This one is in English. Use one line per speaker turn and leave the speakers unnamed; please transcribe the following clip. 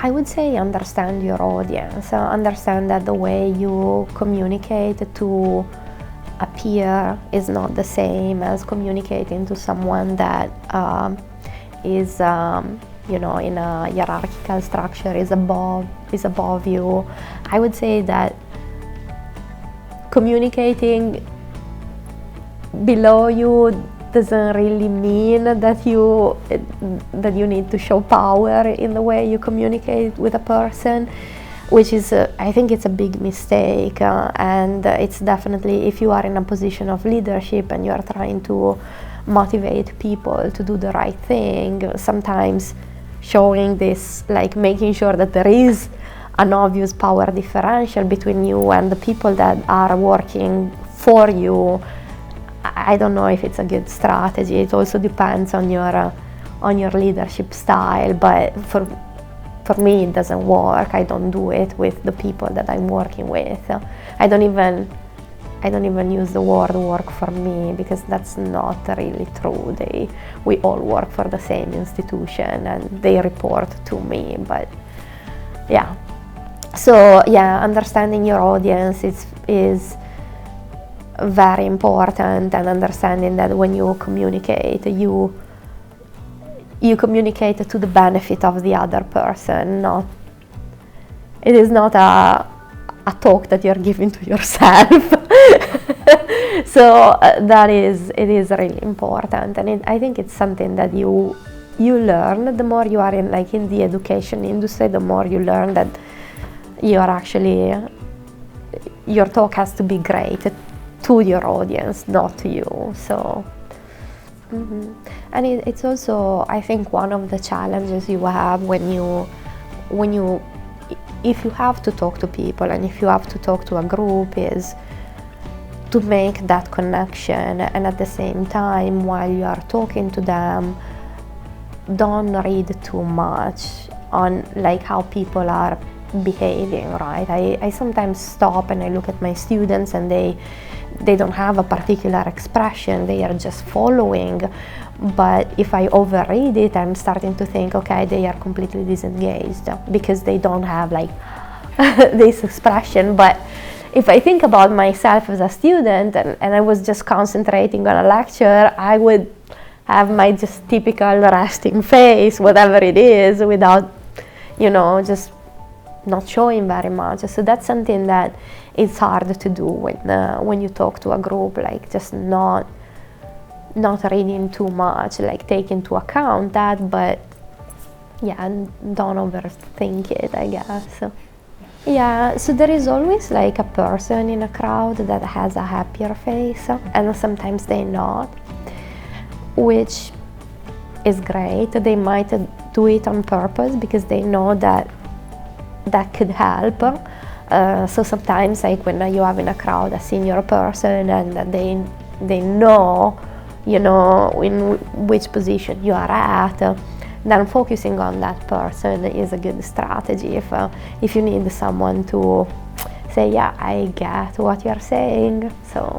I would say understand your audience, understand that the way you communicate to a peer is not the same as communicating to someone that is in a hierarchical structure, is above you. I would say that communicating below you doesn't really mean that you need to show power in the way you communicate with a person, which is I think it's a big mistake, and it's definitely, if you are in a position of leadership and you are trying to motivate people to do the right thing, sometimes showing this, like making sure that there is an obvious power differential between you and the people that are working for you, I don't know if it's a good strategy. It also depends on your leadership style, but for me it doesn't work. I don't do it with the people that I'm working with. I don't even use the word work for me, because that's not really true. We all work for the same institution and they report to me, but yeah. So yeah, understanding your audience is very important, and understanding that when you communicate, you communicate to the benefit of the other person. It is not a talk that you're giving to yourself. So it is really important, and I think it's something that you learn the more you are in the education industry. The more you learn that your talk has to be great to your audience, not to you. So, and it's also, I think, one of the challenges you have if you have to talk to people and if you have to talk to a group, is to make that connection, and at the same time, while you are talking to them, don't read too much on how people are behaving, right? I sometimes stop and I look at my students, and they don't have a particular expression, they are just following. But if I overread it, I'm starting to think, okay, they are completely disengaged because they don't have this expression. But if I think about myself as a student, and I was just concentrating on a lecture, I would have my just typical resting face, whatever it is, without, just not showing very much. So that's something that it's hard to do when you talk to a group, just not reading too much, take into account that, but yeah, don't overthink it, I guess. Yeah, so there is always a person in a crowd that has a happier face, and sometimes they're not, which is great. They might do it on purpose because they know that could help. So sometimes, when you have in a crowd a senior person and they know, in which position you are at, then focusing on that person is a good strategy. If you need someone to say, yeah, I get what you're saying, so